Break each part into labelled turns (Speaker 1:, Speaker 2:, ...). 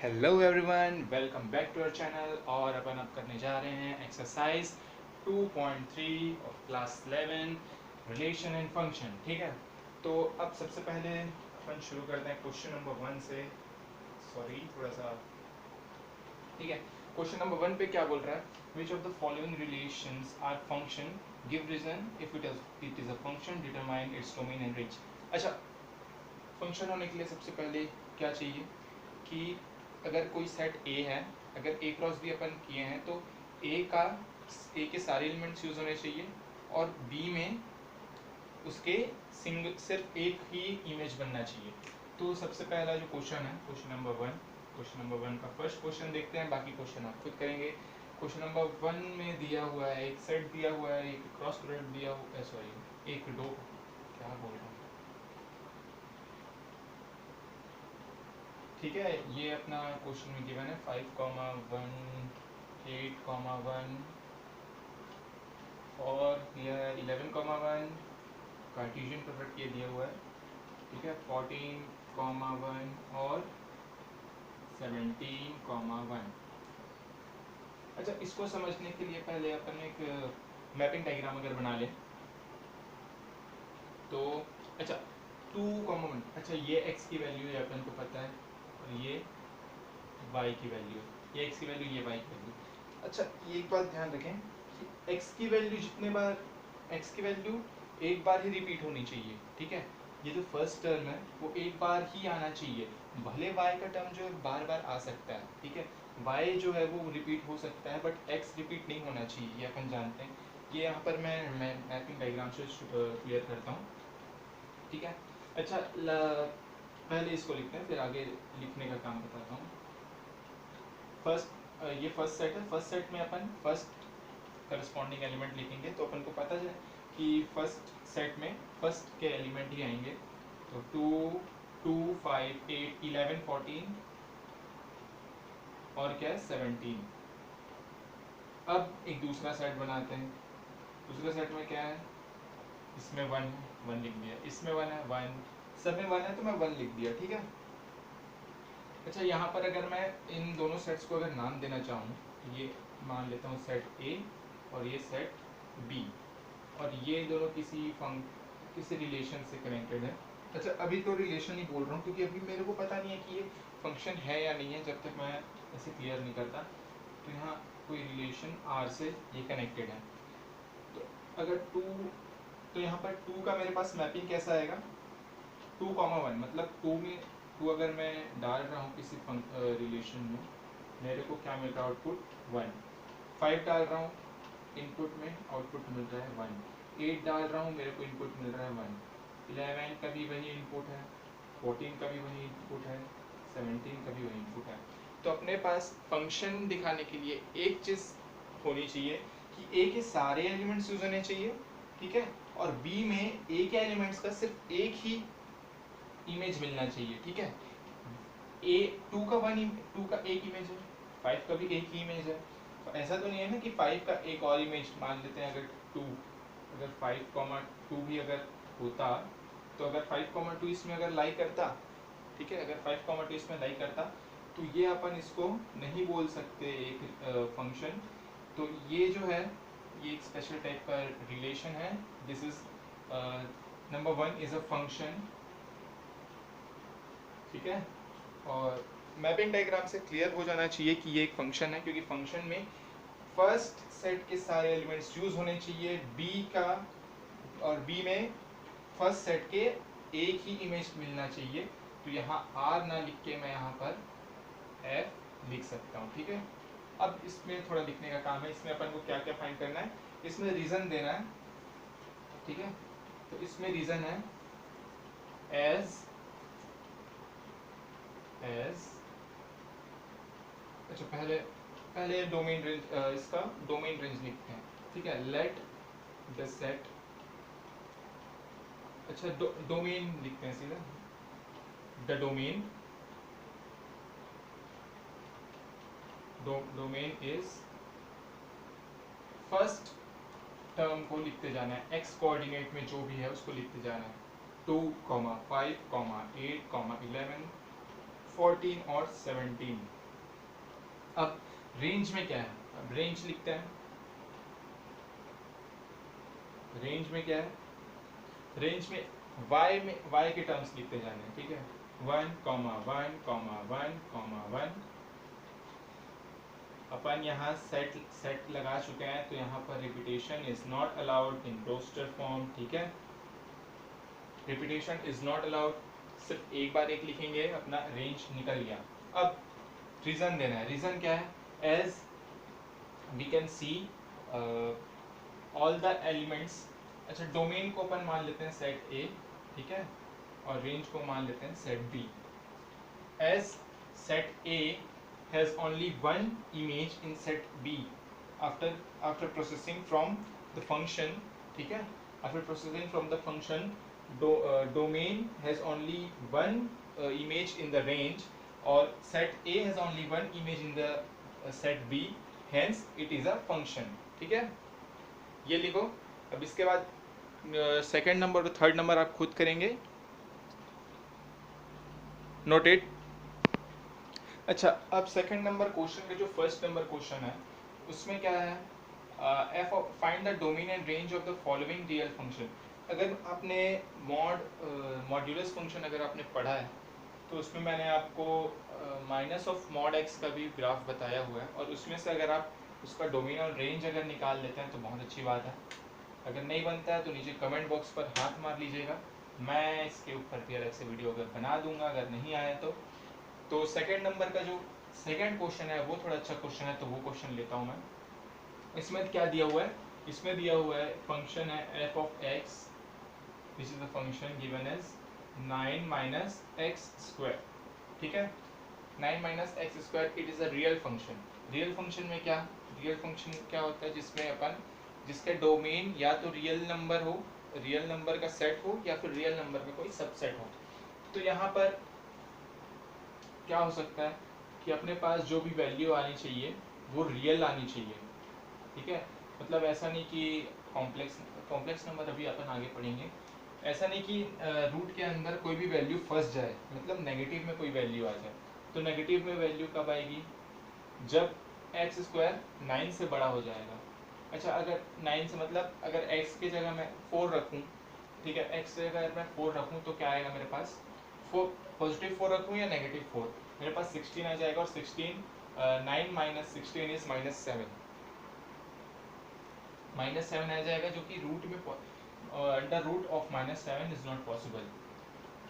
Speaker 1: Hello everyone, welcome back to our channel. और अपन अब करने जा रहे हैं exercise 2.3 of class 11 relation and function. ठीक है, तो अब सबसे पहले अपन शुरू करते हैं क्वेश्चन नंबर 1 से। सॉरी, थोड़ा सा। ठीक है, क्वेश्चन नंबर 1 पे क्या बोल रहा है? Which of the following relations are function, give reason if it is a function, determine its domain and range. अच्छा, फंक्शन होने के लिए सबसे पहले क्या चाहिए कि अगर कोई सेट ए है, अगर ए क्रॉस बी अपन किए हैं तो ए के सारे एलिमेंट्स यूज होने चाहिए और बी में उसके सिर्फ एक ही इमेज बनना चाहिए। तो सबसे पहला जो क्वेश्चन है, क्वेश्चन नंबर 1 का फर्स्ट क्वेश्चन देखते हैं, बाकी क्वेश्चन आप खुद करेंगे। क्वेश्चन नंबर 1 में दिया हुआ है, एक सेट दिया हुआ है, एक क्रॉस प्रोडक्ट दिया हुआ है, सॉरी एक दो, क्या बोल रहा हूँ। ठीक है, ये अपना क्वेश्चन में गिवन है 5,1 8,1 और यह 11,1 कार्टेशियन प्रोडक्ट ये दिया हुआ है। ठीक है, 14,1 और 17,1। अच्छा, इसको समझने के लिए पहले अपन एक मैपिंग डायग्राम अगर बना लें तो अच्छा 2,1, अच्छा ये x की वैल्यू है अपन को पता है और ये y की वैल्यू, ये x की वैल्यू, ये y की वैल्यू। अच्छा, ये एक बात ध्यान रखें कि x की वैल्यू जितने बार, x की वैल्यू एक बार ही रिपीट होनी चाहिए। ठीक है, ये जो फर्स्ट टर्म है वो एक बार ही आना चाहिए। भले y का टर्म जो है बार बार आ सकता है, ठीक है, y जो है वो रिपीट हो सकता है बट x रिपीट नहीं होना चाहिए, ये अपन जानते हैं। ये यहाँ पर मैं मैपिंग डायग्राम से क्लियर करता हूँ। ठीक है, अच्छा पहले इसको लिखते हैं, फिर आगे लिखने का काम बताता हूँ। ये फर्स्ट सेट है, फर्स्ट सेट में अपन फर्स्ट करस्पॉन्डिंग एलिमेंट लिखेंगे तो अपन को पता है कि फर्स्ट सेट में फर्स्ट के एलिमेंट ही आएंगे। तो 2 2 5 8 11 14 और क्या है 17। अब एक दूसरा सेट बनाते हैं। दूसरे सेट में क्या है, इसमें 1 है, 1 लिख दिया, इसमें 1 है, 1, सब में 1 है तो मैं 1 लिख दिया। ठीक है, अच्छा यहाँ पर अगर मैं इन दोनों सेट्स को अगर नाम देना चाहूँ तो ये मान लेता हूँ सेट ए और ये सेट बी, और ये दोनों किसी रिलेशन से कनेक्टेड है। अच्छा, अभी तो रिलेशन ही बोल रहा हूँ क्योंकि अभी मेरे को पता नहीं है कि ये फंक्शन है या नहीं है, जब तक मैं ऐसे क्लियर नहीं करता। तो यहाँ कोई रिलेशन आर से ये कनेक्टेड है। तो अगर तो यहाँ पर 2 का मेरे पास मैपिंग कैसा आएगा, 2,1, मतलब 2 में 2 अगर मैं डाल रहा हूँ किसी रिलेशन में, मेरे को क्या मिल रहा है आउटपुट 1। 5 डाल रहा हूँ इनपुट में, आउटपुट मिल रहा है 1। 8 डाल रहा हूँ, मेरे को इनपुट मिल रहा है 1। 11 का भी वही इनपुट है, 14 का भी वही इनपुट है, 17 का भी वही इनपुट है। तो अपने पास फंक्शन दिखाने के लिए एक चीज़ होनी चाहिए कि ए के सारे एलिमेंट्स यूज होने चाहिए। ठीक है, और बी में ए के एलिमेंट्स का सिर्फ एक ही इमेज मिलना चाहिए। ठीक है, ए 2 का एक इमेज है, 5 का भी एक ही इमेज है। तो ऐसा तो नहीं है ना कि 5 का एक और इमेज मान लेते हैं। अगर 2, अगर 5,2 भी अगर होता तो अगर 5,2 इसमें अगर लाई करता, ठीक है, अगर 5,2 इसमें लाई करता तो ये अपन इसको नहीं बोल सकते एक फंक्शन। तो ये जो है ये एक स्पेशल टाइप का रिलेशन है। This is number 1 is a function. ठीक है, और मैपिंग डायग्राम से क्लियर हो जाना चाहिए कि ये एक फंक्शन है, क्योंकि फंक्शन में फर्स्ट सेट के सारे एलिमेंट्स यूज होने चाहिए बी का, और बी में फर्स्ट सेट के एक ही इमेज मिलना चाहिए। तो यहाँ आर ना लिख के मैं यहाँ पर एफ लिख सकता हूँ। ठीक है, अब इसमें थोड़ा लिखने का काम है। इसमें अपन को क्या क्या फाइंड करना है, इसमें रीजन देना है। ठीक है, तो इसमें रीजन है एज एज अच्छा, पहले पहले डोमेन रेंज, इसका डोमेन रेंज लिखते हैं। ठीक है, लेट द सेट, अच्छा डोमेन लिखते हैं सीधा, the domain domain is, first term को लिखते जाना है, एक्स कोऑर्डिनेट में जो भी है उसको लिखते जाना है। 2, 5, 8, 11, 14 और 17। अब रेंज में क्या है, अब रेंज लिखते हैं। रेंज में क्या है, रेंज में y के टर्म्स लिखते जाने हैं, ठीक है। 1, 1, 1, अपन यहाँ सेट लगा चुके हैं, तो यहाँ पर repetition is not allowed in roster form, ठीक है। रिपीटेशन इज नॉट अलाउड, सिर्फ एक बार एक लिखेंगे, अपना रेंज निकल गया। अब रीजन देना है, रीजन क्या है, as we can see all the elements. अच्छा, डोमेन को अपन मान लेते हैं सेट ए, ठीक है, और रेंज को मान लेते हैं set B. As set A has only one image in set B after processing from the function, ठीक है, after processing from the function domain has only one image in the range, और set A has only one image in the set B, hence it is a function, ठीक है। ये लिखो। अब इसके बाद सेकेंड नंबर और थर्ड नंबर आप खुद करेंगे, नोट इट। अच्छा, अब सेकंड नंबर क्वेश्चन का जो फर्स्ट नंबर क्वेश्चन है उसमें क्या है, find the domain and range of the following real function. अगर आपने मॉड्यूलस फंक्शन अगर आपने पढ़ा है तो उसमें मैंने आपको माइनस ऑफ मॉड एक्स का भी ग्राफ बताया हुआ है, और उसमें से अगर आप उसका डोमेन और रेंज अगर निकाल लेते हैं तो बहुत अच्छी बात है। अगर नहीं बनता है तो नीचे कमेंट बॉक्स पर हाथ मार लीजिएगा, मैं इसके ऊपर भी अलग से वीडियो अगर बना दूंगा अगर नहीं आया तो सेकंड नंबर का जो सेकंड क्वेश्चन है वो थोड़ा अच्छा क्वेश्चन है, तो वो क्वेश्चन लेता हूँ मैं। इसमें क्या दिया हुआ है, इसमें दिया हुआ है फंक्शन है f of x, this is the function given as 9 minus x square, ठीक है। 9 minus x square, it is a real function. Real function में क्या, रियल फंक्शन क्या होता है, जिसमें अपन जिसके डोमेन या तो रियल नंबर हो, रियल नंबर का सेट हो, या फिर रियल नंबर का कोई सबसेट हो। तो यहाँ पर क्या हो सकता है कि अपने पास जो भी वैल्यू आनी चाहिए वो रियल आनी चाहिए, ठीक है। मतलब ऐसा नहीं कि कॉम्प्लेक्स नंबर अभी अपन आगे पढ़ेंगे, ऐसा नहीं कि रूट के अंदर कोई भी वैल्यू फंस जाए, मतलब नेगेटिव में कोई वैल्यू आ जाए। तो नेगेटिव में वैल्यू कब आएगी, जब एक्स स्क्वायर 9 से बड़ा हो जाएगा। अच्छा, अगर 9 से मतलब अगर x की जगह मैं 4 रखूँ, ठीक है, x की जगह मैं 4 रखूँ तो क्या आएगा मेरे पास, 4 पॉजिटिव 4 रखूँ या नेगेटिव 4, मेरे पास 16 आ जाएगा, और 16 9 माइनस 16 इज -7, -7 आ जाएगा, जो कि रूट में under root of -7 is not possible.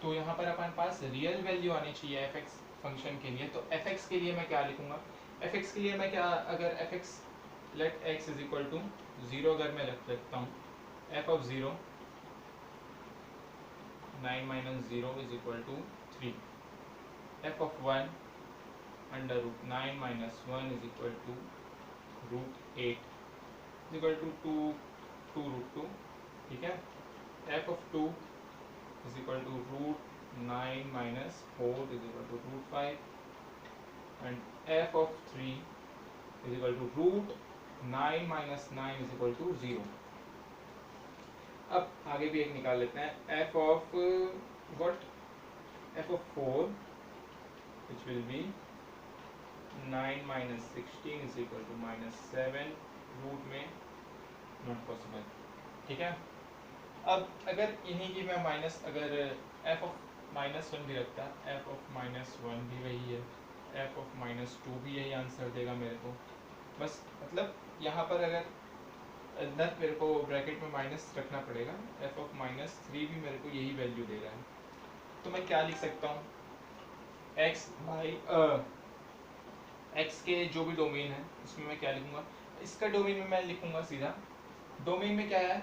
Speaker 1: तो यहाँ पर अपने पास रियल वैल्यू आनी चाहिए f(x) फंक्शन के लिए। तो f(x) के लिए मैं क्या लिखूंगा, f(x) के लिए मैं क्या, अगर f(x) let x is equal to 0 अगर मैं रख सकता हूँ, f of 0 9 minus 0 is equal to 3, f of 1 under root 9 minus 1 is equal to root 8 is equal to 2 root 2, ठीक है। f of 2 is equal to root 9 minus 4 is equal to root 5, and f of 3 is equal to root 9 minus 9 is equal to 0। अब आगे भी एक निकाल लेते हैं, f of what, f of 4 which will be 9 minus 16 is equal to -7, root में not possible, ठीक है। अब अगर यहीं की मैं माइनस, अगर f ऑफ -1 भी रखता, f ऑफ -1 भी वही है, f ऑफ -2 भी यही आंसर देगा मेरे को। बस मतलब यहाँ पर अगर अंदर मेरे को ब्रैकेट में माइनस रखना पड़ेगा, f ऑफ -3 भी मेरे को यही वैल्यू दे रहा है। तो मैं क्या लिख सकता हूँ, x बाई x के जो भी डोमेन है उसमें मैं क्या लिखूंगा, इसका डोमेन में मैं लिखूंगा सीधा, डोमेन में क्या है,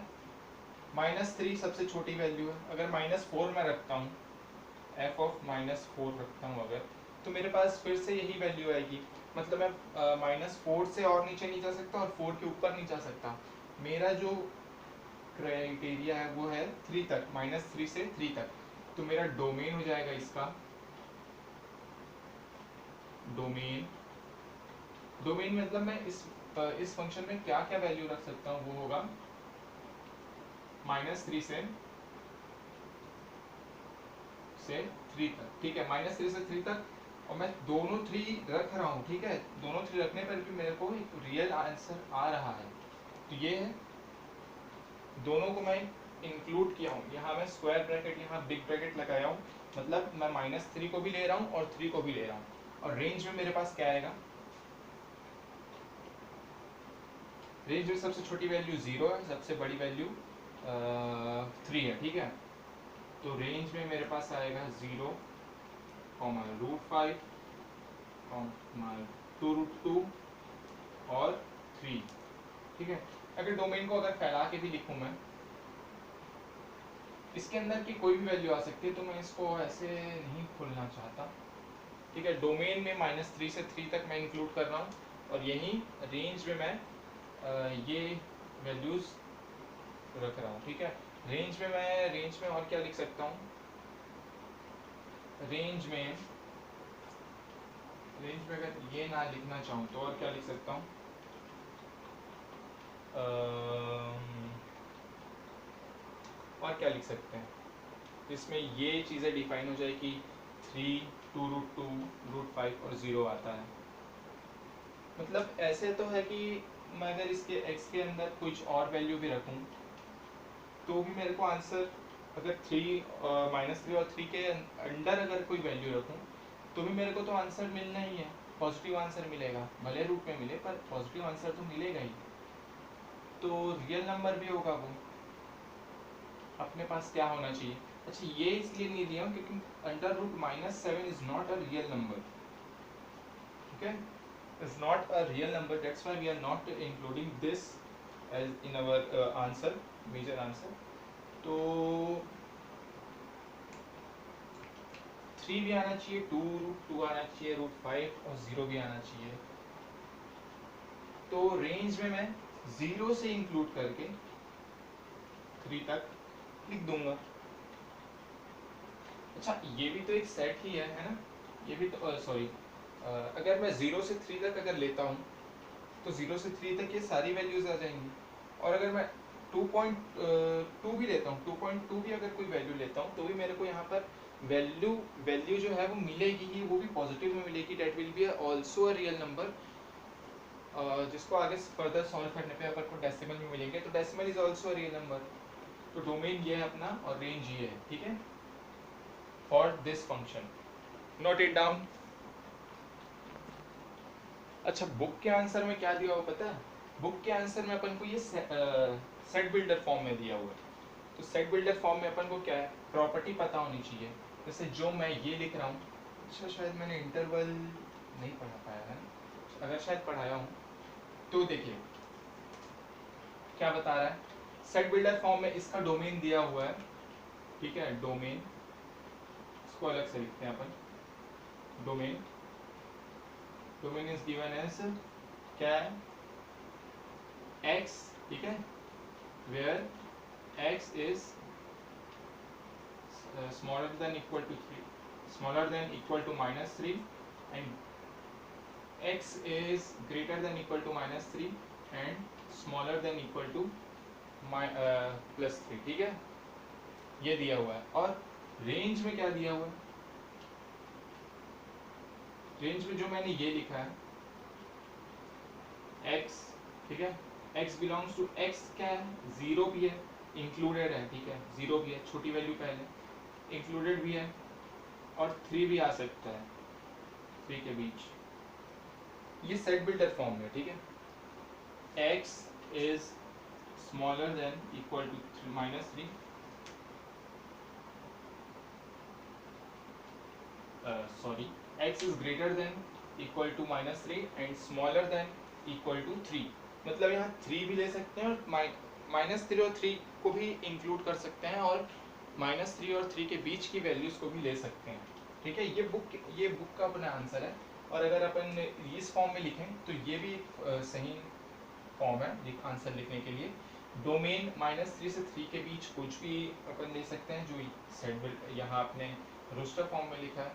Speaker 1: -3 सबसे छोटी वैल्यू है। अगर -4 मैं रखता हूँ, f ऑफ -4 रखता हूँ अगर, तो मेरे पास फिर से यही वैल्यू आएगी। मतलब मैं -4 से और नीचे नहीं जा सकता और 4 के ऊपर नहीं जा सकता। मेरा जो क्राइटेरिया है वो है 3 तक, -3 से 3 तक। तो मेरा डोमेन हो जाएगा इसका, डोमेन मतलब मैं इस फंक्शन में क्या क्या वैल्यू रख सकता हूँ, वो होगा -3 से 3 तक, ठीक है। -3 से 3 तक और मैं दोनों थ्री रख रहा हूँ, ठीक है, दोनों थ्री रखने पर भी मेरे को एक रियल आंसर आ रहा है। तो ये है, दोनों को मैं इंक्लूड किया हूँ, यहाँ मैं स्क्वायर ब्रैकेट, यहाँ बिग ब्रैकेट लगाया हूँ, मतलब मैं -3 को भी ले रहा हूँ और 3 को भी ले रहा हूँ। और रेंज में मेरे पास क्या आएगा, रेंज में सबसे छोटी वैल्यू 0 है, सबसे बड़ी वैल्यू 3 है, ठीक है। तो रेंज में मेरे पास आएगा 0, √5, 2√2 और 3, ठीक है। अगर डोमेन को अगर फैला के भी लिखूं मैं, इसके अंदर की कोई भी वैल्यू आ सकती है, तो मैं इसको ऐसे नहीं खोलना चाहता, ठीक है। डोमेन में -3 से 3 तक मैं इंक्लूड कर रहा हूँ, और यही रेंज में मैं ये वैल्यूज रख रहा हूँ, ठीक है। रेंज में और क्या लिख सकता हूँ, रेंज में अगर ये ना लिखना चाहूँ तो और क्या लिख सकता हूँ, और क्या लिख सकते हैं, इसमें ये चीज़ें डिफाइन हो जाए कि 3, 2√2, √5 और 0 आता है। मतलब ऐसे तो है कि मैं अगर इसके x के अंदर कुछ और वैल्यू भी रखूं तो भी मेरे को आंसर, अगर -3 और 3 के अंडर अगर कोई वैल्यू रखूं तो भी मेरे को तो आंसर मिलना ही है, पॉजिटिव आंसर मिलेगा, भले रूप में मिले पर पॉजिटिव आंसर तो मिलेगा ही। तो रियल नंबर भी होगा वो, अपने पास क्या होना चाहिए। अच्छा, ये इसलिए नहीं दिया क्योंकि √-7 is not a real number, ठीक है, is not a real number, that's why we are not including this as in our answer, major answer. तो 3 भी आना चाहिए, 2√2 आना चाहिए, √5 और 0 भी आना चाहिए। तो रेंज में मैं 0 से इंक्लूड करके 3 तक लिख दूंगा। अच्छा, ये भी तो एक सेट ही है ना, ये भी तो सॉरी, अगर मैं 0 से 3 तक अगर लेता हूँ तो 0 से 3 तक ये सारी वैल्यूज आ जाएंगी। और अगर मैं 2.2 भी लेता हूँ, 2.2 भी अगर कोई वैल्यू लेता हूँ तो भी मेरे को यहाँ पर वैल्यू जो है वो मिलेगी ही, वो भी पॉजिटिव में मिलेगी, that will be also a real number, जिसको आगे फर्दर सॉल्व करने पे अपन को डेसिमल में मिलेंगे, तो decimal is also a real number. तो डोमेन ये है अपना और रेंज ये है, ठीक है, for this function, note it down. अच्छा, बुक के आंसर में क्या दिया हुआ पता है, बुक के आंसर में अपन को ये सेट बिल्डर फॉर्म में दिया हुआ है। तो सेट बिल्डर फॉर्म में अपन को क्या है, प्रॉपर्टी पता होनी चाहिए। जैसे जो मैं ये लिख रहा हूँ, अच्छा शायद मैंने इंटरवल नहीं पढ़ा पाया है, अगर शायद पढ़ाया हूँ तो देखिए क्या बता रहा है। सेट बिल्डर फॉर्म में इसका डोमेन दिया हुआ है, ठीक है, डोमेन, इसको अलग से लिखते हैं अपन, डोमेन इज गिवन एज क्या है, x, ठीक है, where x is smaller than equal to 3, smaller than equal to -3, and x is greater than equal to -3 and smaller than equal to +3, ठीक है, ये दिया हुआ है। और रेंज में क्या दिया हुआ है, रेंज में जो मैंने ये लिखा है x, ठीक है, x बिलोंग्स टू, x क्या है, 0 भी है, इंक्लूडेड है, ठीक है, 0 भी है, छोटी वैल्यू पहले, इंक्लूडेड भी है, और 3 भी आ सकता है 3 के बीच। ये सेट बिल्डर फॉर्म में, ठीक है, x is smaller than equal to -3, sorry, x is greater than equal to -3 and smaller than equal to 3, मतलब यहाँ 3 भी ले सकते हैं और -3 और 3 को भी इंक्लूड कर सकते हैं, और -3 और 3 के बीच की वैल्यूज को भी ले सकते हैं, ठीक है। ये बुक का अपना आंसर है। और अगर अपन इस फॉर्म में लिखें तो ये भी सही फॉर्म है आंसर लिखने के लिए। डोमेन -3 से 3 के बीच कुछ भी अपन ले सकते हैं, जो सेट यहाँ अपने रोस्टर फॉर्म में लिखा है,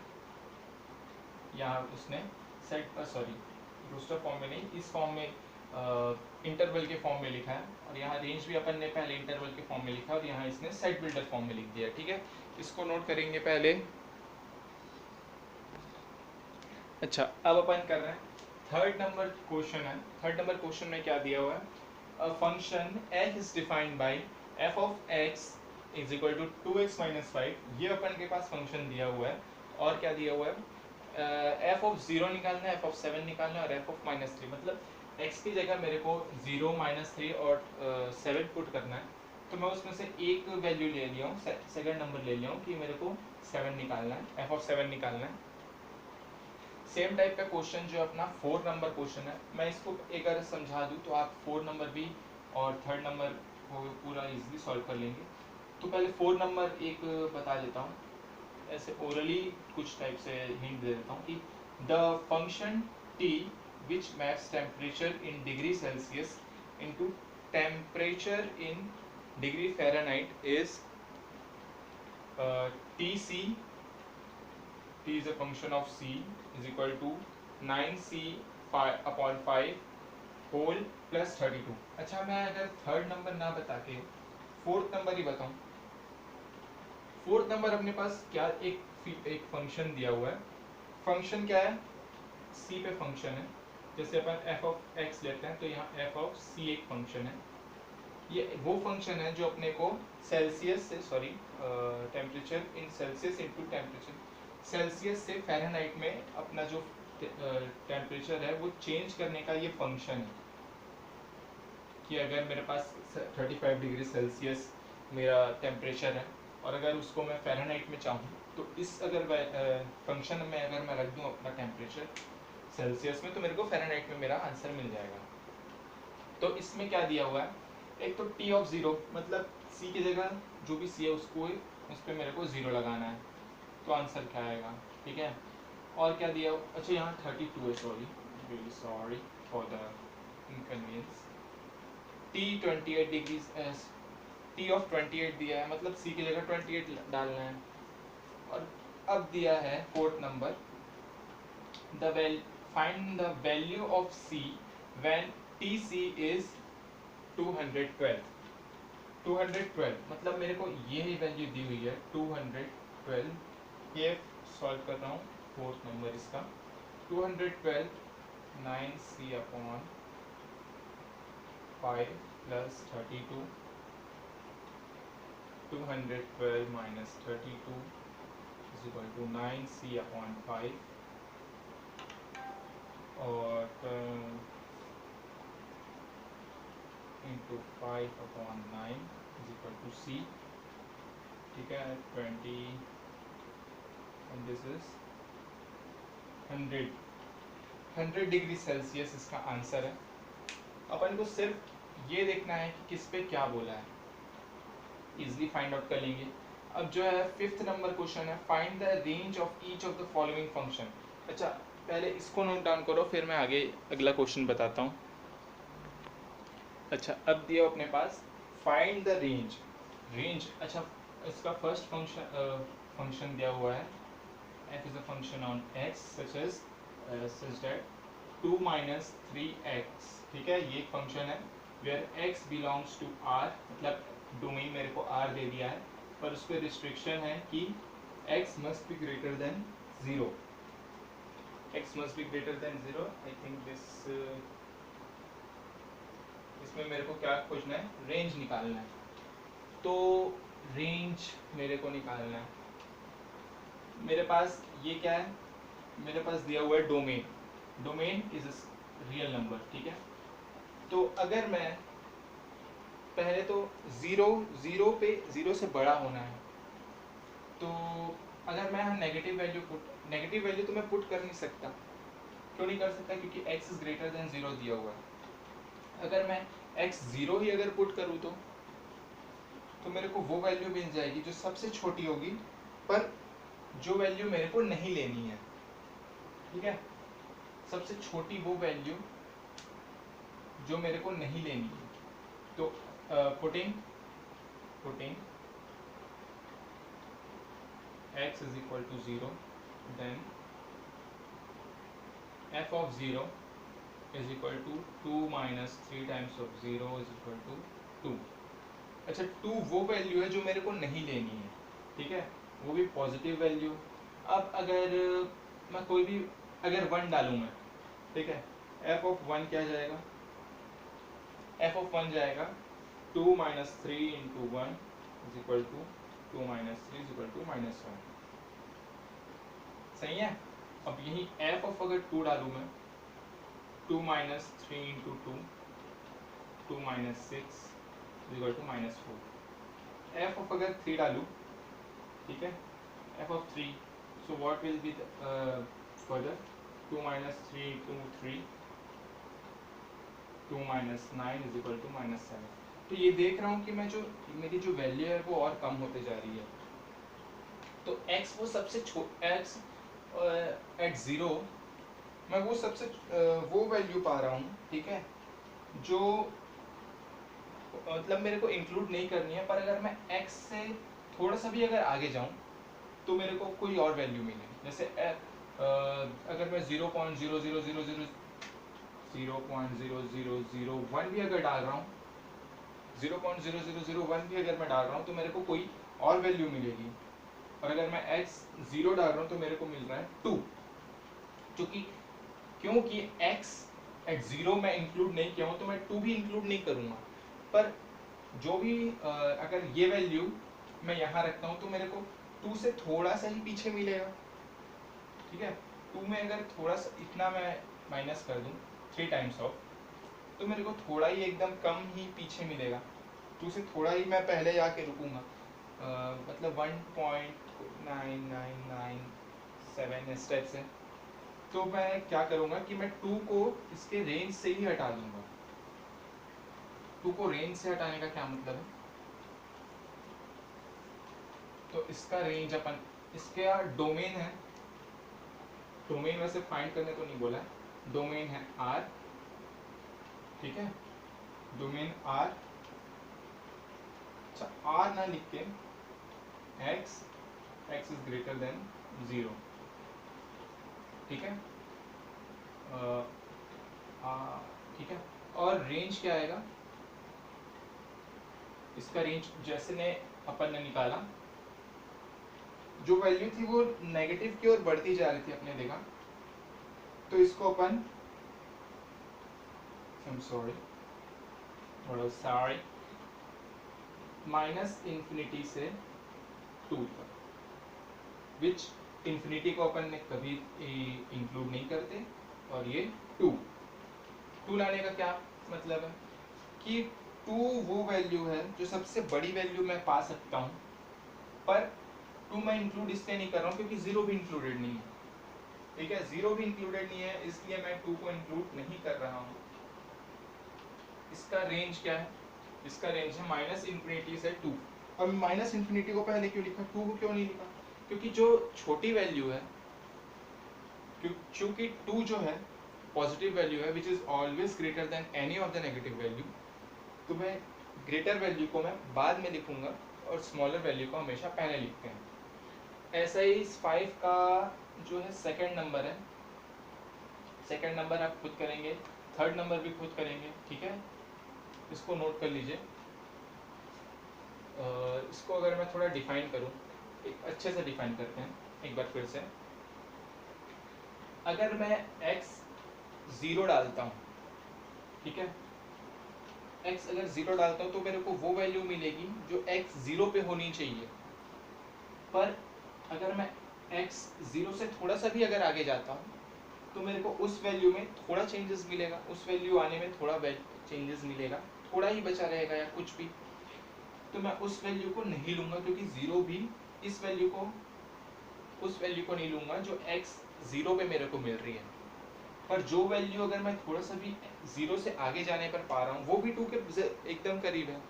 Speaker 1: यहाँ उसने रोस्टर फॉर्म में नहीं, इस फॉर्म में इंटरवल के फॉर्म में लिखा है, और यहाँ रेंज भी अपन ने पहले इंटरवल के फॉर्म में लिखा है, और यहाँ इसने सेट बिल्डर फॉर्म में लिख दिया, ठीक है। इसको नोट करेंगे पहले, अच्छा, अब अपन कर रहे हैं थर्ड नंबर क्वेश्चन है। थर्ड नंबर क्वेश्चन में क्या दिया हुआ है, a function f is defined by f of x is equal to 2x minus 5। ये अपन के पास फंक्शन दिया हुआ है। और क्या दिया हुआ है, f ऑफ 0 निकालना है, f ऑफ 7 निकालना है और f ऑफ माइनस 3, मतलब x की जगह मेरे को 0 माइनस 3 और 7 पुट करना है। तो मैं उसमें से एक वैल्यू ले लिया हूँ, सेकंड नंबर ले लिया हूँ कि मेरे को 7 निकालना है, f ऑफ 7 निकालना है। सेम टाइप का क्वेश्चन जो अपना 4 नंबर क्वेश्चन है, मैं इसको एक बार समझा दूं तो आप 4 नंबर भी और थर्ड नंबर को पूरा इजीली सॉल्व कर लेंगे। तो पहले 4 नंबर एक बता देता हूँ, ऐसे ओरली कुछ टाइप से हिंट दे देता हूँ कि the function t which maps temperature in degree Celsius into temperature in degree Fahrenheit is tc. t is a function of c is equal to 9c upon 5 whole plus 32। अच्छा, मैं अगर third number ना बता के fourth number ही बताऊं, fourth number अपने पास क्या एक फंक्शन दिया हुआ है। फंक्शन क्या है, c पे फंक्शन है। जैसे अपन f ऑफ x लेते हैं तो यहाँ f ऑफ c एक फंक्शन है। ये वो फंक्शन है जो अपने को सेल्सियस से temperature in Celsius into temperature Celsius से फ़ारेनहाइट में अपना जो टेम्परेचर है वो चेंज करने का ये फंक्शन है। कि अगर मेरे पास 35 डिग्री सेल्सियस मेरा टेम्परेचर है और अगर उसको मैं फ़ारेनहाइट में चाहूँ तो इस अगर फंक्शन में अगर मैं रख दूँ अपना टेम्परेचर सेल्सियस में तो मेरे को फ़ारेनहाइट में मेरा आंसर मिल जाएगा। तो इसमें क्या दिया हुआ है, एक तो t ऑफ 0, मतलब c की जगह जो भी c है उसको उस पर मेरे को 0 लगाना है, तो आंसर क्या आएगा, ठीक है। और क्या दिया, अच्छा यहाँ 32 है, sorry really sorry for the inconvenience. t 28 degrees t of 28 दिया है, मतलब c की जगह 28 डालना है। और अब दिया है fourth number, find the value of c when tc is 212। 212 मतलब मेरे को ये ही वैल्यू दी हुई है 212। ये सॉल्व कर रहा हूँ फोर्थ नंबर इसका। 212 9c upon 5 plus 32, 212 minus 32 is equal to 9c upon 5 और into 5 upon 9 is equal to c, ठीक है। 20 and this is 100 degree Celsius इसका आंसर है। अपन को सिर्फ ये देखना है कि किस पे क्या बोला है, इजिली फाइंड आउट कर लेंगे। अब जो है फिफ्थ नंबर क्वेश्चन है, find the range of each of the following function. अच्छा, पहले इसको नोट डाउन करो फिर मैं आगे अगला क्वेश्चन बताता हूँ। अच्छा, अब दिया अपने पास फाइंड द रेंज। रेंज, अच्छा इसका फर्स्ट फंक्शन दिया हुआ है, f is a function on x such that 2 minus 3x, ठीक है। ये एक फंक्शन है where x belongs to r, मतलब डोमेन मेरे को r दे दिया है, पर उस पर रिस्ट्रिक्शन है कि x must be greater than 0। x must be greater than 0। I think this इसमें मेरे को क्या खोजना है, रेंज निकालना है। तो रेंज मेरे को निकालना है, मेरे पास ये क्या है, मेरे पास दिया हुआ है domain. Domain is real number, ठीक है। तो अगर मैं पहले तो 0 पे 0 से बड़ा होना है, तो अगर मैं नेगेटिव वैल्यू तो मैं पुट कर नहीं सकता। क्यों नहीं कर सकता, क्योंकि x इज ग्रेटर देन 0 दिया हुआ है। अगर मैं x 0 ही अगर पुट करूँ तो मेरे को वो वैल्यू मिल जाएगी जो सबसे छोटी होगी, पर जो वैल्यू मेरे को नहीं लेनी है, ठीक है। सबसे छोटी वो वैल्यू जो मेरे को नहीं लेनी है। तो putting x is equal to 0, then f of 0 is equal to 2 minus 3 times of 0 is equal to 2। अच्छा, 2 वो वैल्यू है जो मेरे को नहीं लेनी है, ठीक है, वो भी पॉजिटिव वैल्यू। अब अगर मैं कोई भी अगर 1 डालूं मैं, ठीक है, एफ ऑफ 1 क्या जाएगा, एफ ऑफ 1 जाएगा 2 minus 3 into 1 is equal to 2 minus 3 is equal to -1। सही है। अब यही एफ ऑफ अगर 2 डालूं मैं, 2 minus 3 into 2 2 minus 6 is equal to -4। F of अगर 3 डालूं, ठीक है, F of 3, so what will be further, 2 minus 3 into 3 2 minus 9 is equal to -7। तो ये देख रहा हूँ कि मैं जो मेरी जो वैल्यू है वो और कम होते जा रही है। तो x वो सबसे x एट 0 मैं वो सबसे वो वैल्यू पा रहा हूँ, ठीक है, जो मतलब मेरे को इंक्लूड नहीं करनी है, पर अगर मैं x से थोड़ा सा भी अगर आगे जाऊँ तो मेरे को कोई और वैल्यू मिले। जैसे अगर मैं 0.0000001 भी अगर डाल रहा हूँ, 0.0001 भी अगर मैं डाल रहा हूँ तो मेरे को कोई और वैल्यू मिलेगी। और अगर मैं x 0 डाल रहा हूँ तो मेरे को मिल रहा है 2, क्योंकि x एट 0 मैं इंक्लूड नहीं किया हूँ तो मैं 2 भी इंक्लूड नहीं करूँगा। पर जो भी अगर ये वैल्यू मैं यहाँ रखता हूँ तो मेरे को 2 से थोड़ा सा ही पीछे मिलेगा, ठीक है। 2 में अगर थोड़ा सा इतना मैं माइनस कर दूँ 3 टाइम्स ऑफ, तो मेरे को थोड़ा ही एकदम कम ही पीछे मिलेगा। 2 से थोड़ा ही मैं पहले जाके रुकूंगा, मतलब 1.9997 स्टेप से। तो मैं क्या करूँगा कि मैं 2 को इसके रेंज से ही हटा दूंगा। 2 को रेंज से हटाने का क्या मतलब है, तो इसका रेंज अपन, इसका डोमेन है, डोमेन वैसे फाइंड करने तो नहीं बोला है, डोमेन है R, ठीक है, डोमेन R। अच्छा, R ना लिख के x इज ग्रेटर देन 0, ठीक है, ठीक है। और रेंज क्या आएगा, इसका रेंज जैसे ने अपन ने निकाला, जो वैल्यू थी वो नेगेटिव की ओर बढ़ती जा रही थी, अपने देखा, तो इसको अपन सॉरी माइनस इन्फिनिटी से 2 तक, विच इन्फिनिटी को अपन ने कभी इंक्लूड नहीं करते। और ये 2 लाने का क्या मतलब है कि 2 वो वैल्यू है जो सबसे बड़ी वैल्यू मैं पा सकता हूँ, पर 2 मैं इंक्लूड इसलिए नहीं कर रहा हूँ क्योंकि 0 भी इंक्लूडेड नहीं है, ठीक है, 0 भी इंक्लूडेड नहीं है, इसलिए मैं 2 को इंक्लूड नहीं कर रहा हूँ। इसका रेंज क्या है, इसका रेंज है माइनस इन्फिनिटी से 2। अब माइनस इन्फिनिटी को पहले क्यों लिखा, 2 को क्यों नहीं लिखा, क्योंकि जो छोटी वैल्यू है, क्योंकि 2 जो है पॉजिटिव वैल्यू है which is always greater than any of the negative value, तो मैं ग्रेटर वैल्यू को मैं बाद में लिखूंगा और स्मॉलर वैल्यू को हमेशा पहले लिखते हैं। ऐसा ही इस 5 का जो है सेकंड नंबर है, सेकंड नंबर आप खुद करेंगे, थर्ड नंबर भी खुद करेंगे, ठीक है, इसको नोट कर लीजिए। इसको अगर मैं थोड़ा डिफाइन करूं, एक अच्छे से डिफाइन करते हैं एक बार फिर से। अगर मैं x 0 डालता हूं, ठीक है, x अगर 0 डालता हूं तो मेरे को वो वैल्यू मिलेगी जो x 0 पे होनी चाहिए। पर अगर मैं x 0 से थोड़ा सा भी अगर आगे जाता हूं तो मेरे को उस वैल्यू में थोड़ा चेंजेस मिलेगा, उस वैल्यू आने में थोड़ा चेंजेस मिलेगा, थोड़ा ही बचा रहेगा या कुछ भी, तो मैं उस वैल्यू को नहीं लूंगा, क्योंकि 0 भी इस वैल्यू को, उस वैल्यू को नहीं लूंगा जो x 0 पे मेरे को मिल रही है। पर जो वैल्यू अगर मैं थोड़ा सा भी 0 से आगे जाने पर पा रहा हूँ, वो भी 2 के एकदम करीब है,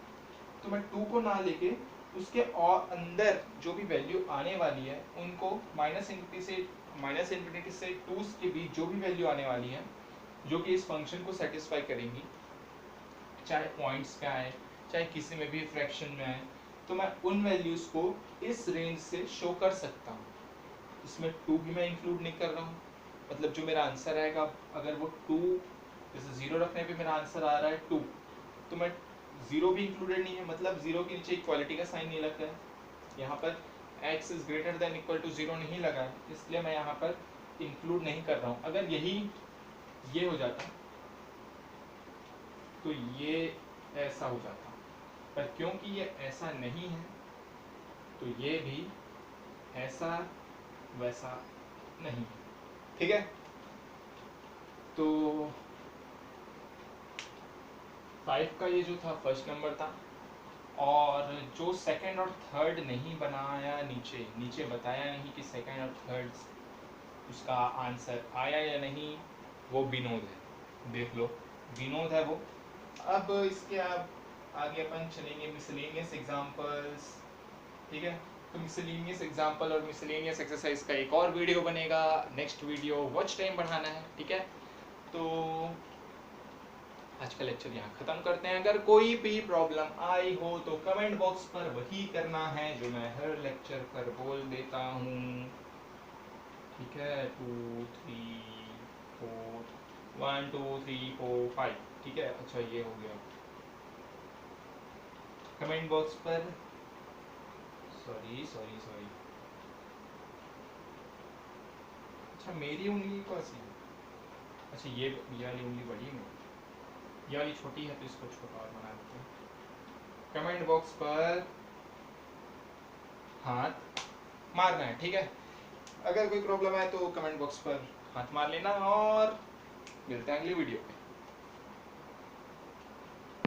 Speaker 1: तो मैं 2 को ना लेके उसके और अंदर जो भी वैल्यू आने वाली है उनको माइनस इन्फिनिटी से 2 के बीच जो भी वैल्यू आने वाली है जो कि इस फंक्शन को सेटिस्फाई करेंगी, चाहे पॉइंट्स का आए चाहे किसी में भी फ्रैक्शन में आए, तो मैं उन वैल्यूज को इस रेंज से शो कर सकता हूँ। इसमें 2 भी मैं इंक्लूड नहीं कर रहा हूँ, मतलब जो मेरा आंसर आएगा, अगर वो 2 जैसे 0 रखने पे मेरा आंसर आ रहा है 2, तो मैं 0 भी इंक्लूडेड नहीं है, मतलब 0 के नीचे इक्वालिटी का साइन नहीं लगा है, यहाँ पर x is greater than equal to 0 नहीं लगा है, इसलिए मैं यहाँ पर इंक्लूड नहीं कर रहा हूँ। अगर यही ये हो जाता तो ये ऐसा हो जाता, पर क्योंकि ये ऐसा नहीं है तो ये भी ऐसा वैसा नहीं है। ठीक है, तो 5 का ये जो था फर्स्ट नंबर था, और जो सेकंड और थर्ड नहीं बनाया, नीचे नीचे बताया नहीं कि सेकंड और थर्ड उसका आंसर आया या नहीं, वो विनोद है। देख लो, विनोद है वो। अब इसके आगे अपन चलेंगे मिसलेनियस एग्जांपल्स। ठीक है, तो मिसलेनियस एग्जांपल और मिसलेनियस एक्सरसाइज का एक और वीडियो बनेगा, नेक्स्ट वीडियो वॉच टाइम बढ़ाना है। ठीक है, तो आज का लेक्चर यहाँ खत्म करते हैं। अगर कोई भी प्रॉब्लम आई हो तो कमेंट बॉक्स पर वही करना है जो मैं हर लेक्चर पर बोल देता हूँ। ठीक है, 2 3 4 1 2 3 4 5। ठीक है, अच्छा ये हो गया। कमेंट बॉक्स पर सॉरी सॉरी सॉरी, अच्छा मेरी उंगली कौन सी है? अच्छा ये वाली उंगली बड़ी है मेरी, ये वाली छोटी है, तो इसको छोटा और बना देते हैं। कमेंट बॉक्स पर हाथ मारना है। ठीक है, अगर कोई प्रॉब्लम है तो कमेंट बॉक्स पर हाथ मार लेना, और मिलते हैं अगली वीडियो में।